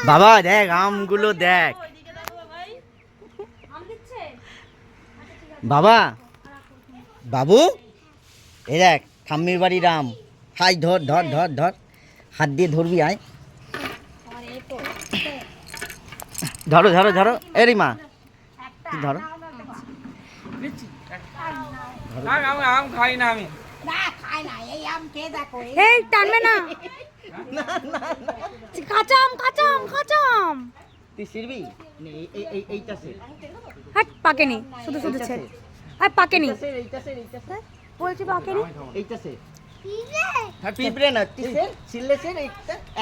বাবা দেখ আমগুলো দেখ বাবা বাবু এই দেখ ঠাম্মির বাড়ির আম হাই ধর ধর ধর ধর হাত দিয়ে ধরবি আয় ধরো ধরো ধরো এরি মা ধরো আম খাই না আমি এই টানবে না কাঁচা আম কাঁচা আম কাঁচা আম তুই শিরবি এইটা সে হাট পাকেনি শুধু শুধু ছেড়ে আর পাকেনি বলছি পাকেনি এইটা সে হ্যাঁ পিঁপড়ে না তিসের ছিললে সে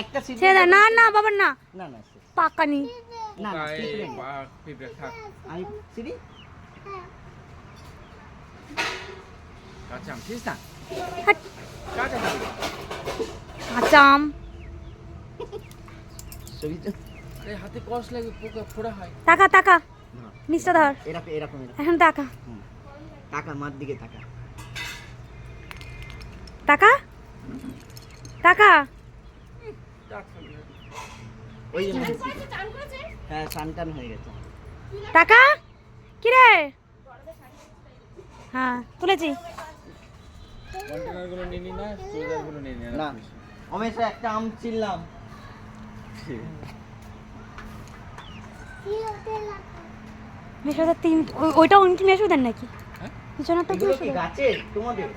একটা ছেড়ে না না বাবা না না না পাকানি না পিঁপড়ে থাক আমি সিরি কাঁচা আম ছিস না হাট কাঁচা আম কাঁচা আম ছবি তো এই হাতে কষ লাগে পোকা ফোড়া হয় টাকা টাকা নিচটা ধর এরকম এরকম এখন টাকা টাকা মার দিকে টাকা টাকা টাকা ওই হ্যাঁ সানটান হয়ে গেছে টাকা কি রে হ্যাঁ তুলেছি কন্টেনারগুলো নিয়ে নি না সোজারগুলো নিয়ে নি না অমেশা একটা আম ছিললাম মেশোদের তিন ওইটা উনকি মেশো দেন নাকি হ্যাঁ পিছনেরটা কি এগুলো মেশো কি দেন? গাছে তোমাদের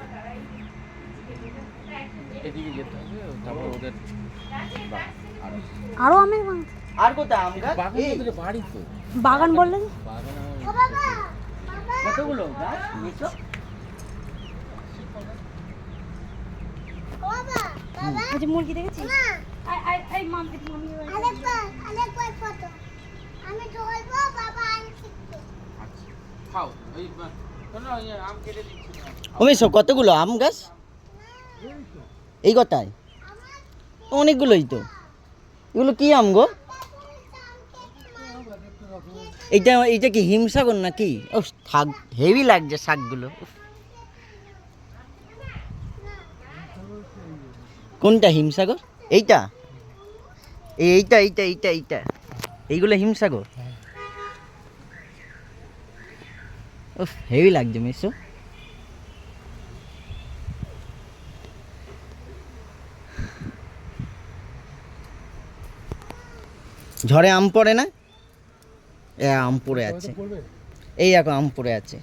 এদিকে যেতে হবে তারপর ওদের আরো আমের বাগান আর কোথায় আম গাছ বাগান এই, ওদের বাড়ি তো বাগান বললে যে? বাগান কতগুলো গাছ নিছো ওই যে মুরগি দেখেছিস এই মাম এটা মামি খাও ওই শোনো আম কেটে দিচ্ছি না অমেশা কতগুলো আম গাছ এই কথায় অনেকগুলোই তো এগুলো কি আম গো এইটা এইটা কি হিমসাগর নাকি ও শাক হেভি লাগছে শাকগুলো উফ। কোনটা হিমসাগর এইটা এইটা এইটা এইটা এইটা এইগুলো হিমসাগর উফ হেভি লাগছে মেসো ঝড়ে আম পড়ে না এ আম পড়ে আছে এই দেখো আম পড়ে আছে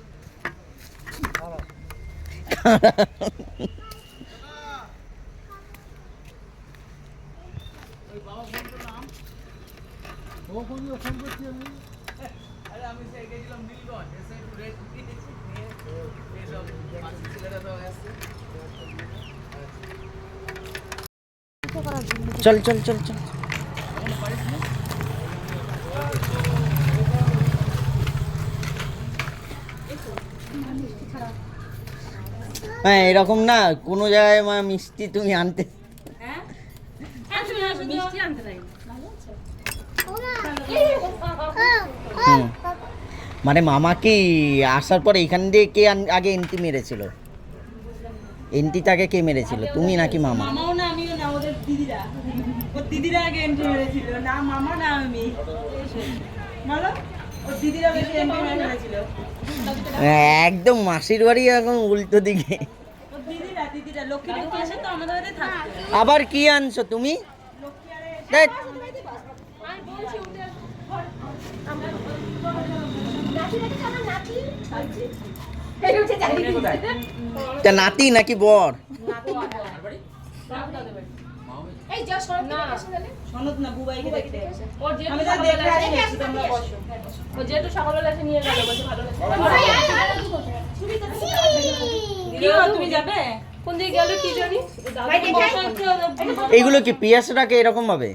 চল চল চল চল হ্যাঁ এরকম না কোনো জায়গায় মিষ্টি তুমি আনতে হুম। মানে মামা কি আসার পরে এখান দিয়ে কে আগে এন্ট্রি মেরেছিল এন্ট্রিটাকে কে মেরেছিল তুমি নাকি মামা মামাও না আমিও না ওদের দিদিরা ওর দিদিরা আগে এন্ট্রি মেরেছিল না মামা না আমি বলো ওর দিদিরা বেশি এন্ট্রি মেরেছিল একদম মাসির বাড়ি এখন উল্টো দিকে ওর দিদিরা লক্ষ্মী লক্ষ্মী এসে তো আমাদের বাড়িতে থাকতো আবার কি আনছো তুমি ধ্যাৎ। তা নাতি নাকি বর সনদ না বুবাইকে দেখতে আমি তো দেখে আসি তোমরা বসো ও যেহেতু সকালবেলা এসে নিয়ে গেল বলছে ভালো লাগছে তুমি যাবে কোন দিকে গেল কি জানি এইগুলো কি পিয়াসটাকে এরকম ভাবে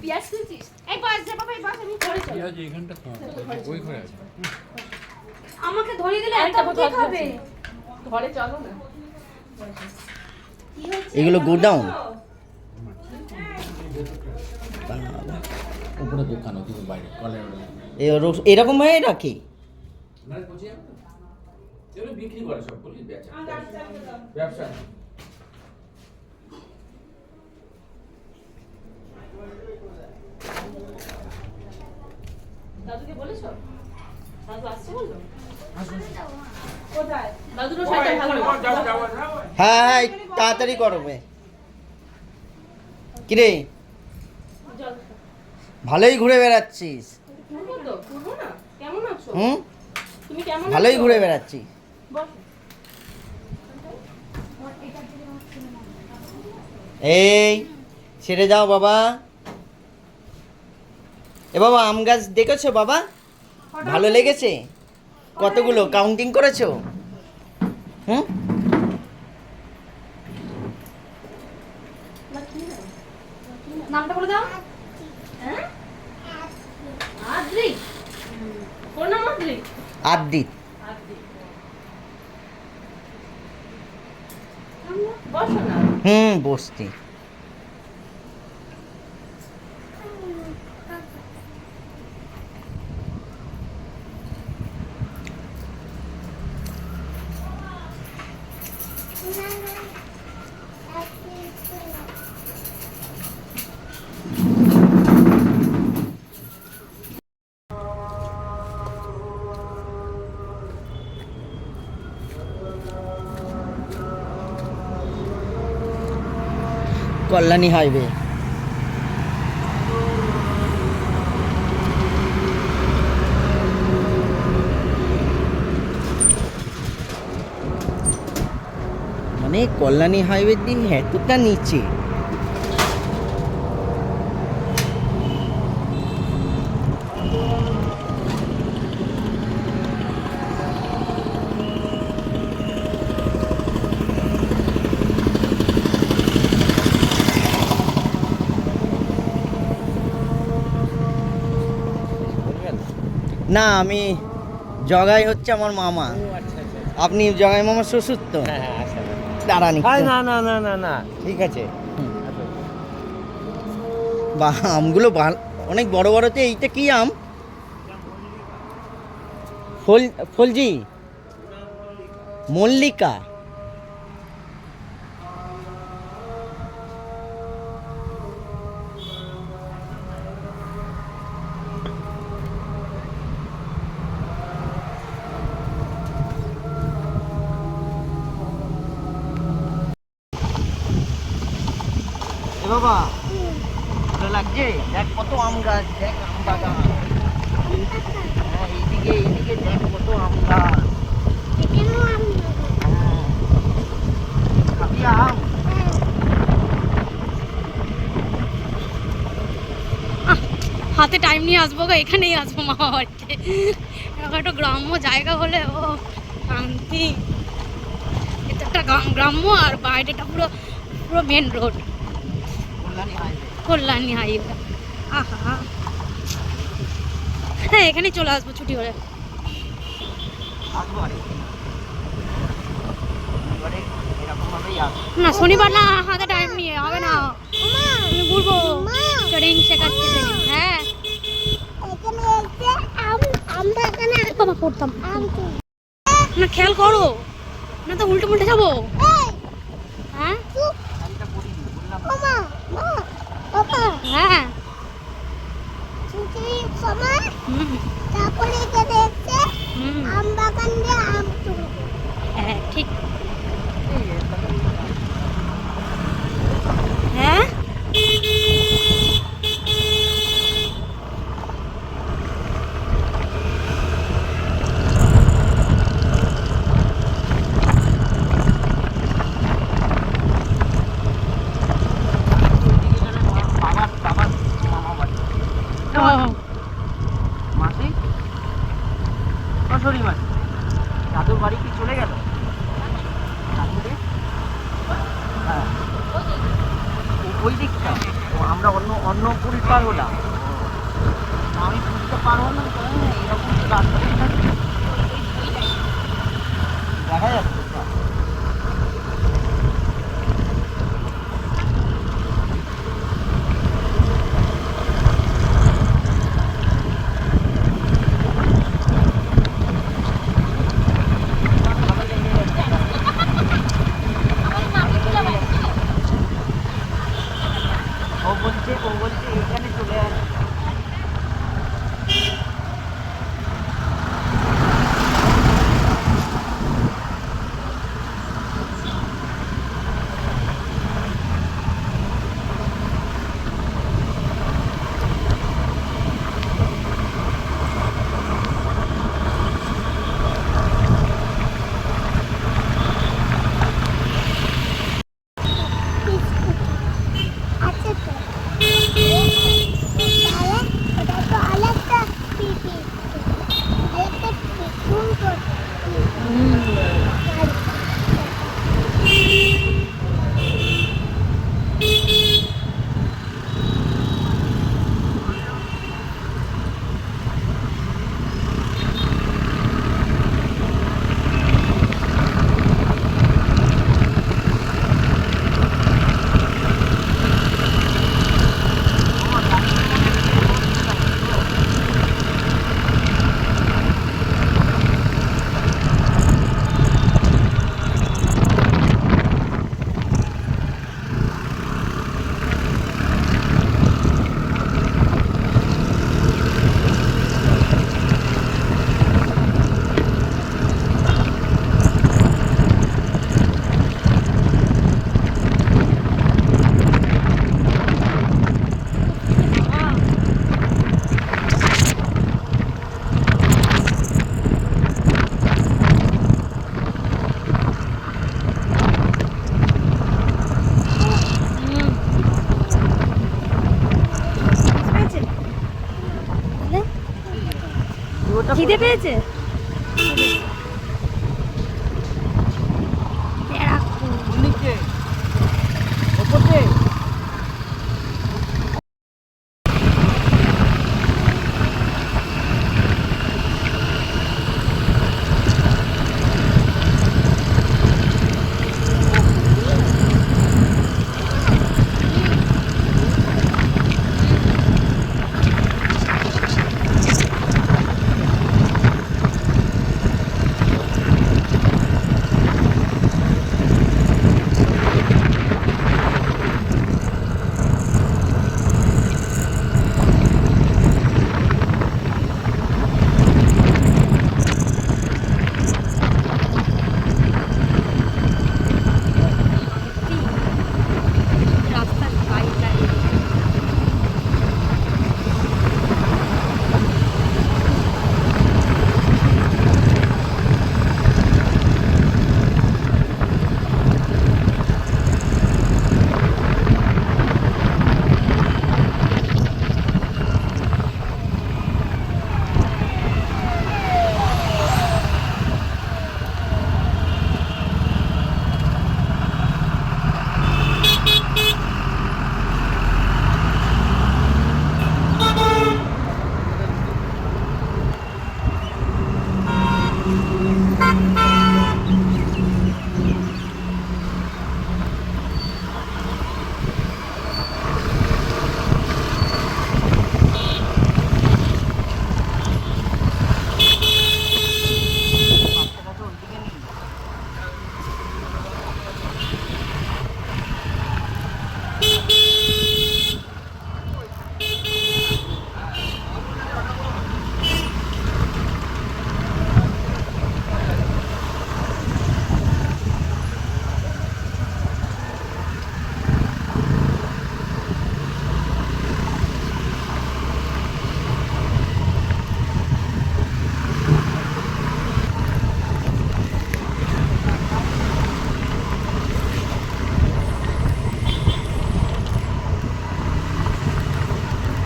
পিয়াজ খুঁজছিস এই বস যা বাবা এই বস আমি করে চল এইখানটা ওই ঘরে আছে আমাকে ধরিয়ে দিলে আরেকটা এত বোতল কি খাবে ঘরে চলো না এগুলো গোডাউন উপরে দোকান ওদিকে বাইরে কলের এরকম ভাবে রাখি বিক্রি করে সব বলি ব্যবসা বলছো? দাদু আসছে বললো? কোথায়? দাদুর শাড়িটা ভালো না। যাও যাও যাও হ্যাঁ হ্যাঁ তাড়াতাড়ি করো বে। কিরে জল ভালোই ঘুরে বেড়াচ্ছিস? ঘুরবো তো, ঘুরবো না? কেমন আছো? হুম তুমি কেমন ভালোই আছো? ঘুরে বেড়াচ্ছিস। বসো। এই ছেড়ে যাও বাবা। এ বাবা আম গাছ দেখেছো বাবা? ভালো লেগেছে? কতগুলো কাউন্টিং করেছো? হুম নামটা বলে দাও। হ্যাঁ? আদ্রি? কোন নাম আদ্রি? আদ্রিত। আদ্রি। বসো না। বসতি। কল্যাণী হাইওয়ে। মানে কল্যাণী হাইওয়ে দিন এতটা নিচে। না আমি জগাই হচ্ছে আমার মামা। আপনি জগাই মামার শ্বশুর তো? দাঁড়ান একটু। না না না না না ঠিক আছে। বা আমগুলো অনেক বড় বড় তো। এইটা কি আম? ফলজি মল্লিকা। এ বাবা ভালো লাগছে? দেখ কত আম গাছ, দেখ আম বাগান। হ্যাঁ এইদিকে দেখ কত আম গাছ। হ্যাঁ। খাবি আম? হাতে টাইম নিয়ে আসবো গো, এখানেই আসবো মামা বাড়িতে। এরকম একটা গ্রাম্য জায়গা হলে ও শান্তি। এটা একটা গ্রাম্য আর বাইরেটা পুরো পুরো main road, Kalyani highway. Kalyani highway. আহা হ্যাঁ এখানেই চলে আসবো ছুটি হলে। আসবো আরে এবারে এরকমভাবেই আসবো। না শনিবার না, হাতে টাইম নিয়ে হবে না। আমি ঘুরবো, ট্রেনিং শেখাচ্ছে ট্রেনিং। হ্যাঁ বাবা পড়তাম না, খেয়াল করো না তো উল্টে মুল্টে যাবো। হ্যাঁ শাড়িটা পরিনি বললাম। হ্যাঁ হুম হ্যাঁ ঠিক। হ্যাঁ বাবার মামা বাড়ি। ও মাসি সরি মাসি দাদুর বাড়ি কি চলে গেল? দাদুরে হ্যাঁ ওই দিকটা। আমরা অন্য পুল পার হলাম। আমি পুলটা পার হলাম তো এরকম রাস্তা দেখা যাচ্ছে তো। ও বলছে এখানে চলে আসবে। খিদে পেয়েছে? নিচে ওপরে রাস্তার বাইরে দাঁড়িয়ে। বাচ্চাটাকে ওইদিকে নিয়ে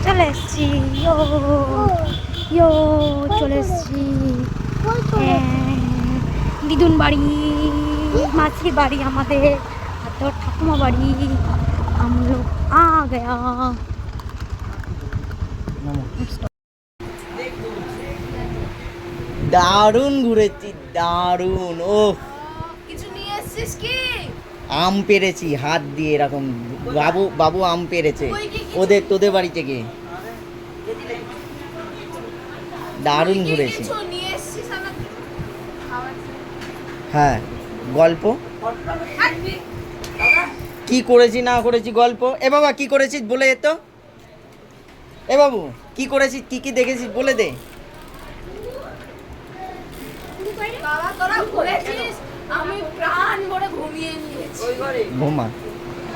চলে এসছি, ইয়ো ইয়ো চলে এসছি। দিদুন বাড়ি, মাসির বাড়ি আমাদের, আর তোর ঠাকুমা বাড়ি। हम लोग आ गया। দারুণ ঘুরেছি, দারুণ। ও কিছু নিয়ে এসেছিস কি? আম পেরেছি হাত দিয়ে এরকম। বাবু বাবু আম পেরেছে ওদের তোদের বাড়ি থেকে। দারুণ ঘুরেছি। নিয়ে এসেছিস আমাকে খাবার? হ্যাঁ, গল্প কি করেছি না করেছি গল্প। এ বাবা কি করেছিস বলে যেত। এ বাবু কি করেছিস, কি কি দেখেছিস বলে দে। বাবা তোরা ঘুরেছিস, আমি প্রাণ ভরে ঘুমিয়ে নিয়েছি। ঘুমা,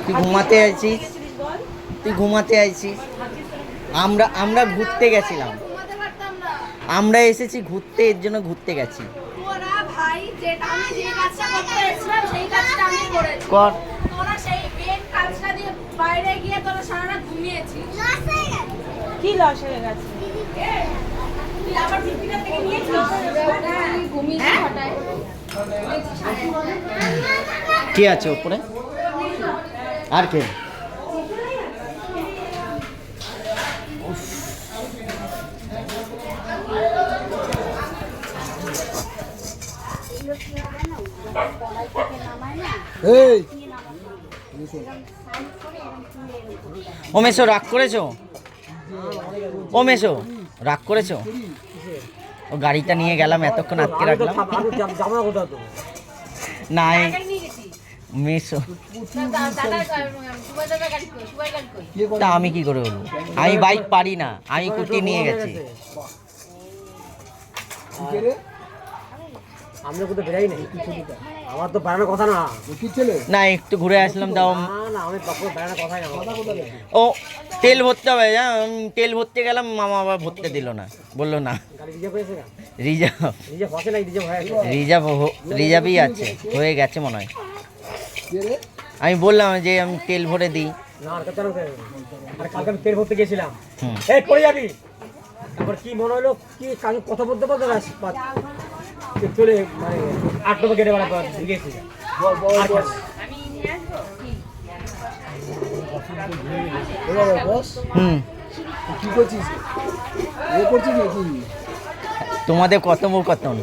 তুই ঘুমাতে আইছিস, তুই ঘুমাতে আইছিস। আমরা আমরা ঘুরতে গেছিলাম, ঘুমাতে পারতাম না। আমরা এসেছি ঘুরতে, এর জন্য ঘুরতে গেছি। তোরা ভাই যেটা আমি যে কাজটা করতে এসেছিলাম সেই কাজটা আমি করেছি। কর। তোরা সেই মেন কাজটা দিয়ে বাইরে গিয়ে তোরা সারা রাত ঘুমিয়েছিস। কি লস হয়ে গেছে? তুই আবার বিপিটা থেকে নিয়েছিস? ঘুমিয়েছি হঠাৎ। কে আছে ওপরে আর কে? ও মেসো রাগ করেছো? ও মেসো রাগ করেছো? ও গাড়িটা নিয়ে গেলাম, এতক্ষণ আটকে রাখলাম। নাই মেসো, তা আমি কি করে বলবো? আমি বাইক পারি না, আমি কুটি নিয়ে গেছি। আমরা কোথাও বেরাই নাই, আমার তো বেড়ানোর কথা না। না একটু ঘুরে আসলাম তাও। না না, আমি কখনো বেড়ানোর কথাই না। ও তেল ভরতে হবে, তেল ভরতে গেলাম, মামা আবার ভরতে দিল না, বললো না। গাড়ি রিজার্ভ হয়েছে না? রিজার্ভ রিজার্ভ আছে না? রিজার্ভ হয়ে আছে। রিজার্ভই আছে, হয়ে গেছে মনে হয়। আমি বললাম যে আমি তেল ভরে দিই। না আর কেন? আর কালকে আমি তেল ভরতে গেছিলাম। হুম। এই পড়ে যাবি। তারপর কি মনে হলো কি কানে কথা বলতে বলতে চলে মানে 8 নম্বর গেটে বাড়া ঢুকেছি। কি করছিস? এ করছিস নাকি? তোমাদের কত কথন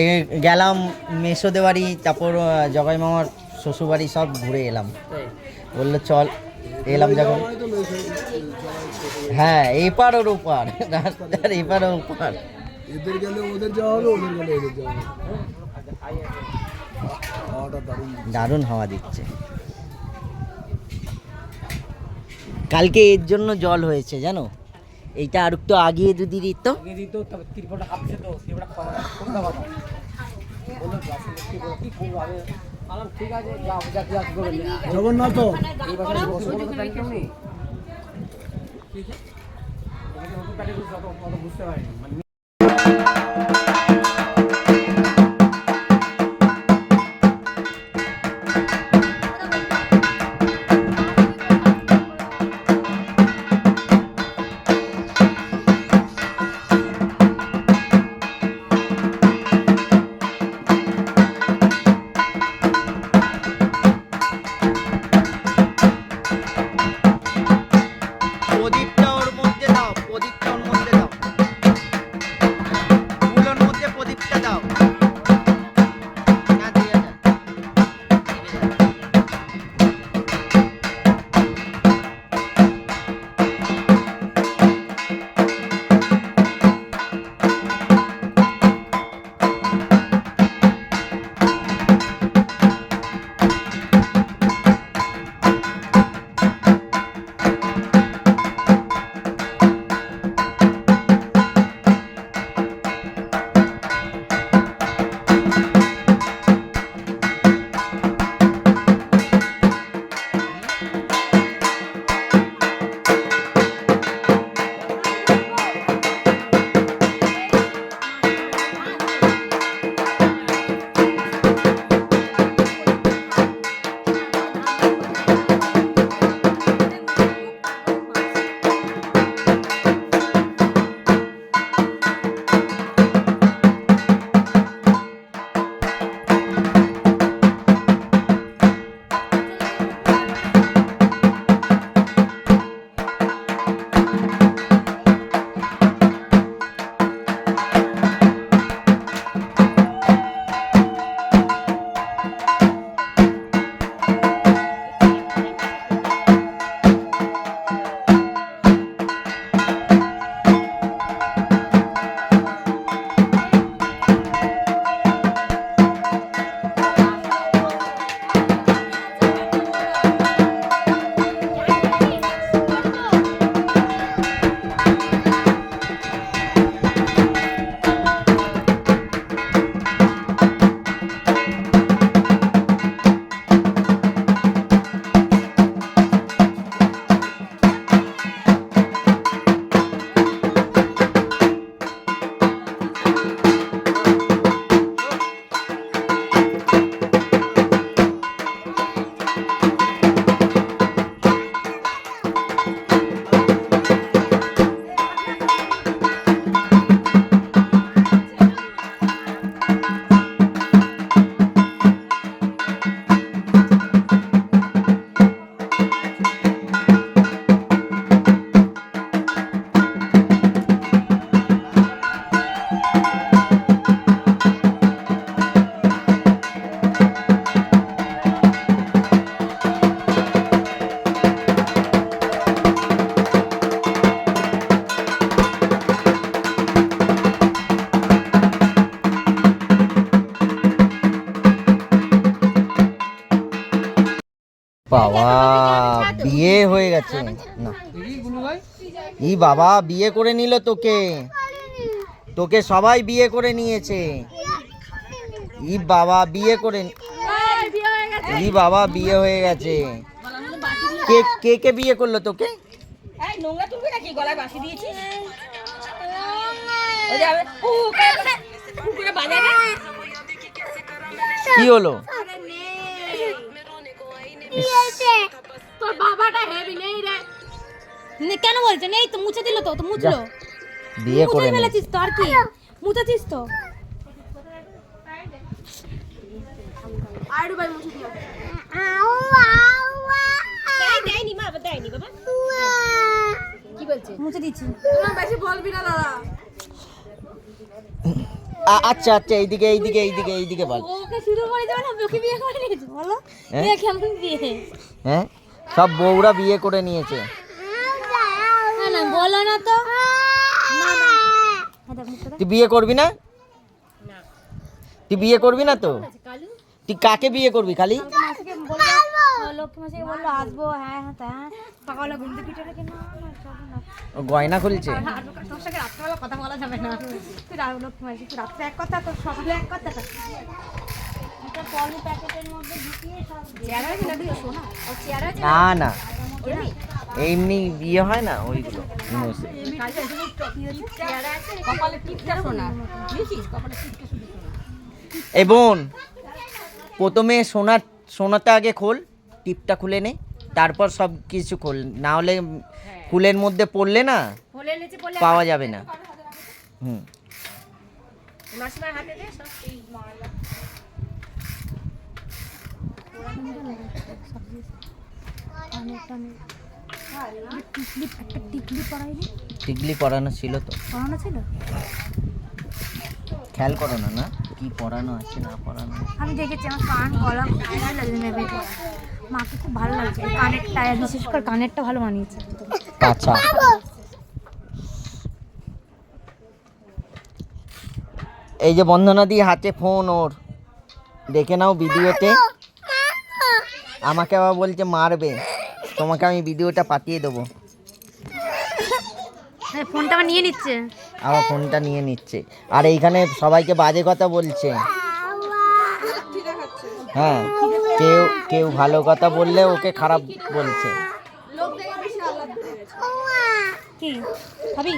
এই গেলাম মেসোদের বাড়ি, তারপর জগাই মামার শ্বশুর বাড়ি সব ঘুরে এলাম। বললো চল, এলাম যখন। হ্যাঁ, এপার ওর ওপার, রাস্তার এপার ওর ওপার। এদের গেলে ওদের যাওয়া হবে, ওদের গেলে এদের যাওয়া হবে। হাওয়াটা দারুণ। দারুণ হাওয়া দিচ্ছে। কালকে এর জন্য জল হয়েছে জানো, এইটা আর একটু আগিয়ে যদি দিত। তবে ত্রিপলটা কাঁপছে তো সেটা কোনটা কথা বললো কি করবো আমি আলাম ঠিক আছে যাও যা কি আসবে জগন্নাথ এই বছর ঠিক আছে বুঝতে পারিনি মানে প্রদীপটা ওর মধ্যে দাও, প্রদীপটা ওর মধ্যে দাও, ফুলের মধ্যে প্রদীপটা দাও। না দিয়ে দাও। বাবা বিয়ে হয়ে গেছে না, ই বাবা বিয়ে করে নিল তোকে, তোকে সবাই বিয়ে করে নিয়েছে। ই বাবা বিয়ে করে, ই বাবা বিয়ে হয়ে গেছে। কে কে কে বিয়ে করলো তোকে? এই নোংরা তুলবি নাকি, গলায় বাঁশি দিয়েছিস? কি হলো? বাবাটা হেভি নেই রে। কেন বলছে নেই তো? মুছে দিল তো মুছলো। বিয়ে করে নে। ফেলেছিস তো আর কি? মুছেছিস তো? আর ভাই মুছে দিও। দেয়নি মা, দেয়নি বাবা। কি বলছে? মুছে দিচ্ছি। না বেশি বলবি না দাদা। আচ্ছা আচ্ছা, এইদিকে বল। ওকে শুরু করে যাবে না, ওকে বিয়ে করে নিয়েছে বলো? হ্যাঁ? বিয়ে কেমন বিয়ে? হ্যাঁ, সব বউরা বিয়ে করে নিয়েছে। না না বলো না তো। না না তুই বিয়ে করবি না? তুই বিয়ে করবি না তো? তুই কাকে বিয়ে করবি খালি? মাসিকে বললো, লক্ষ্মী মাসিকে বললো আসবো, হ্যাঁ হ্যাঁ সকালে ঘুম থেকে উঠে নাকি না না যাবো না। ও গয়না খুলছে। আর তোর সাথে রাত্রেবেলা কথা বলা যাবে না। তুই লক্ষ্মী মাসি তুই রাত্রে এক কথা, তোর সকালে এক কথা। একটা পলি প্যাকেটের মধ্যে ঢুকিয়ে সব চেয়ার আছে না? তুই শোনা ও চেয়ার আছে না না, এমনি বিয়ে হয় না ওইগুলো। কপালে টিপটা শোনা। বুঝছিস? কপালে টিপটা শুধু শোনা। এই বোন, প্রথমে সোনাটা আগে খোল, টিপটা খুলে নে, তারপর সব কিছু খোল, না হলে ফুলের মধ্যে পড়লে না ফুলের নিচে পড়লে পাওয়া যাবে না। হুম, মাসিমার হাতে দে সব এই মালা। টিকলি পরানো ছিল তো? পড়ানো ছিল? খেয়াল করো না না কি পরানো আছে না পরানো। আমি দেখেছি আমার কান গলা নেবে। মাকে খুব ভালো লাগছে কানেরটা, বিশেষ করে কানেরটা ভালো মানিয়েছে। আচ্ছা, এই যে বন্দনা দি হাতে ফোন, ওর দেখে নাও ভিডিওতে। আমাকে আবার বলছে মারবে, তোমাকে আমি ভিডিওটা পাঠিয়ে দেবো। ফোনটা আবার নিয়ে নিচ্ছে। আবার ফোনটা নিয়ে নিচ্ছে, আর এইখানে সবাইকে বাজে কথা বলছে। হ্যাঁ, কেউ ভালো কথা বললে ওকে খারাপ বলছে। কি খাবি?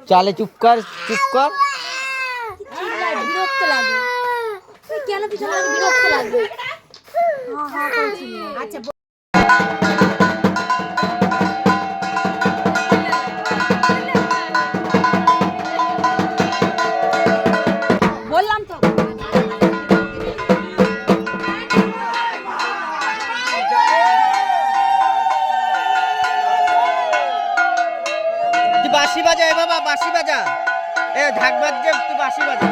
চলে চুপ কর। বিরক্ত লাগে কেন? পিছনে বিরক্ত লাগে। আচ্ছা বললাম তো। তুই বাঁশি বাজা, এ বাবা বাঁশি বাজা, এ ঢাক বাজছে, তুই বাঁশি বাজা।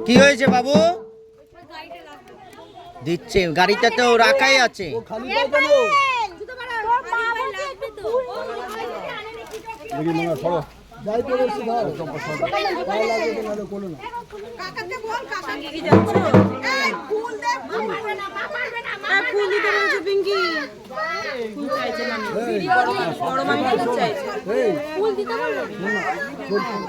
কি হয়েছে বাবু? দিচ্ছে, গাড়িটা তো রাখাই আছে। খালি পাও কেন? দেখি মনে সরো যাই করে এসে দাও ভালো লাগবে তো নাহলে কোনো না কি যাচ্ছ ফুল দিতে বলছে পিঙ্কি ফুল চাইছে মামি বড় মামি ফুল চাইছে এই ফুল দিতে বললো ফুল ফুল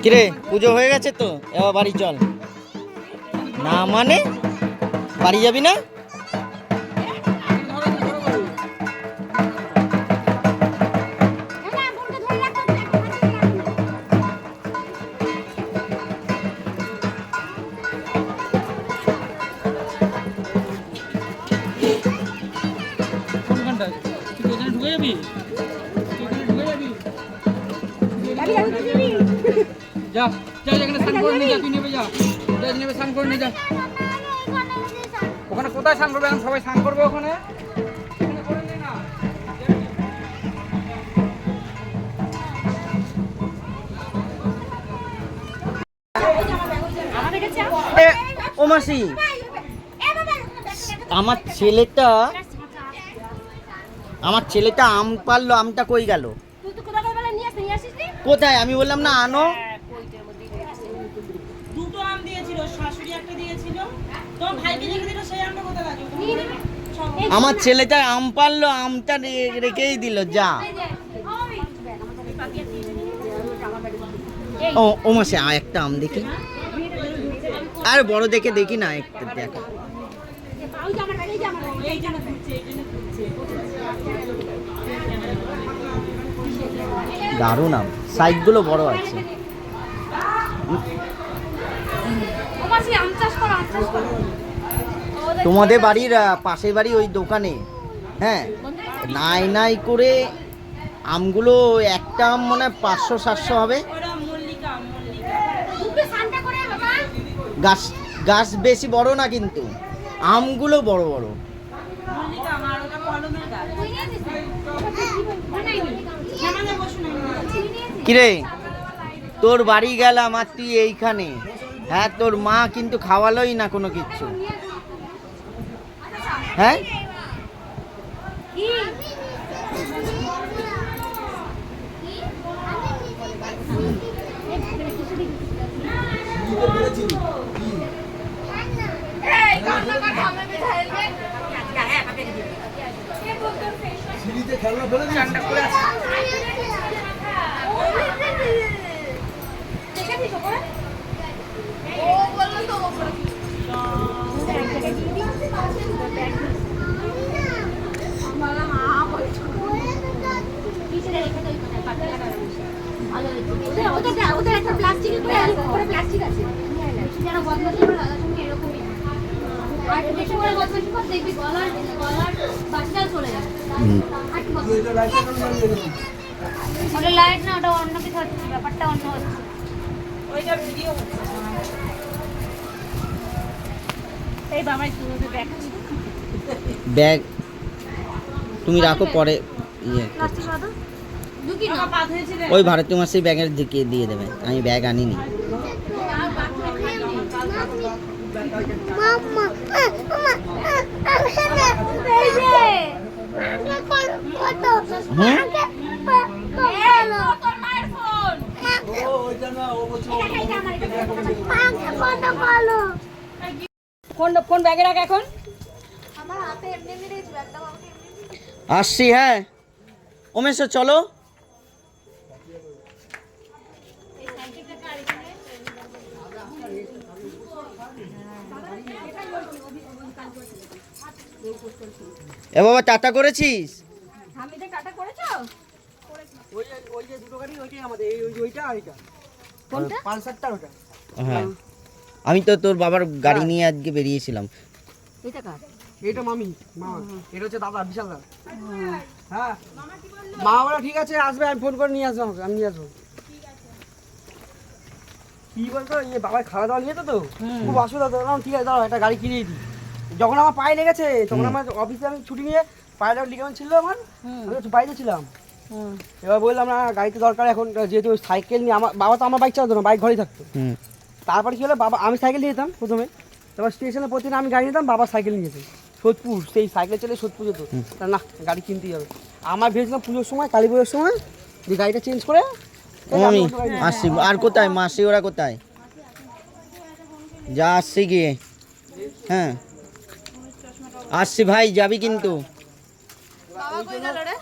কিরে পুজো হয়ে গেছে তো, এবার বাড়ি চল। না মানে বাড়ি যাবি না? কোনখানটায়? তুই ওখানে ঢুকে যাবি? তুই ওখানে ঢুকে যাবি? যা যা, এখানে স্নান করে নিয়ে যা, তুই নেবে যা, যা নেবে স্নান করে নিয়ে যা। ওখানে কোথায় স্নান করবে? এখন সবাই স্নান করবে ওখানে, এখানে করে নে না। এ, ও মাসি, আমার ছেলেটা আম পারলো, আমটা কই গেল? কোথায়? আমি বললাম না আনো। দুটো আম দিয়েছিল, শাশুড়ি একটা দিয়েছিল, তোমার ভাইকে রেখে দিল, সেই আমটা কোথায় লাগবে? আমার ছেলেটা আম পারলো, আমটা রেখেই দিল। যা ও মাসি, একটা আম দেখি, আর বড় দেখে দেখি না, একটা দেখা। এই জন্য ঘুরছে, এই জন্য ঘুরছে। দারুণ আম, সাইজগুলো বড় আছে। তোমাদের বাড়ির পাশের বাড়ি ওই দোকানে, হ্যাঁ, নাই নাই করে আমগুলো একটা আম মনে হয় 500-700 হবে। ওরা মল্লিকা, মল্লিকা। গাছ গাছ বেশি বড় না, কিন্তু আমগুলো বড় বড়। মল্লিকা আমার, ওটা কলমের গাছ। সামনে বসুন। কিরে তোর বাড়ি গেলাম আর তুই এইখানে? হ্যাঁ, তোর মা কিন্তু খাওয়ালোই না কোনো কিছু। হ্যাঁ, সিঁড়িতে খেলনা ফেলে দিয়েছি। ওদের একটা প্লাস্টিকের করে প্লাস্টিক আছে যারা বদমাশি করে দাদার সঙ্গে এরকমই আর বেশি করে বদমাশি করে দেখবি গলার বাচ্চা চলে যাবে। আর কি বদমাশি? এটা রাইট সাইড লাগিয়ে দেবো। ওটা লাইট না, ওটা অন্য কিছু হচ্ছে, ব্যাপারটা অন্য হচ্ছে। ওইটা ভিডিও হচ্ছে। এই বাবাই তুই ব্যাগ ব্যাগ তুমি রাখো, পরে ইয়ে প্লাস্টিক বাদা দুকি না পা ধুয়েছিল। ওই ভারতী মাসি ব্যাগের দিকে দিয়ে দেবে, আমি ব্যাগ আনিনি। হুম, ও ওইটা না, ও বলছে কোন ব্যাগে রাখ এখন? আসছি। হ্যাঁ উমেশ, চলো। এ বাবা, টাটা করেছিস? ওই যে দুটো গাড়ি, ওইটাই আমাদের, ওইটা আর এটা পালসারটা, ওটা। হ্যাঁ, আমি তো তোর বাবার গাড়ি নিয়ে আজকে বেরিয়েছিলাম। এটা মামি, মামা, এটা হচ্ছে দাদা, বিশাল দাদা। হ্যাঁ, মা বলো ঠিক আছে, আসবে, আমি ফোন করে নিয়ে আসবো, আমি নিয়ে আসবো। কি বলতো, ইয়ে বাবার খাওয়া দাওয়া নিয়ে তো খুব অসুবিধা তো, ঠিক আছে দাও, একটা গাড়ি কিনে দিই। যখন আমার পায়ে লেগেছে, তখন আমার অফিসে আমি ছুটি নিয়ে পায়েটা লিগামেন্ট ছিল আমার, আমি একটু বাইরে ছিলাম। এবার বললাম না, গাড়িতে দরকার এখন, যেহেতু সাইকেল নিয়ে, আমার বাবা তো আমার বাইক চালাতো না, বাইক ঘরেই থাকতো। তারপরে কি হলো, বাবা, আমি সাইকেল নিয়ে যেতাম প্রথমে, তারপর স্টেশনে প্রতিদিন আমি গাড়ি নিতাম, বাবা সাইকেল নিয়ে যেত সোদপুর, সেই সাইকেল চলে সোদপুর যেত। তা না, গাড়ি কিনতেই হবে। আমার ভেবেছিলাম পুজোর সময়, কালী পুজোর সময়, যে গাড়িটা চেঞ্জ করে আমি আসছি। আর কোথায় মাসি, ওরা কোথায়? যা, আসছি গিয়ে। হ্যাঁ আসছি ভাই, যাবি কিন্তু। বাবা কই গেল রে?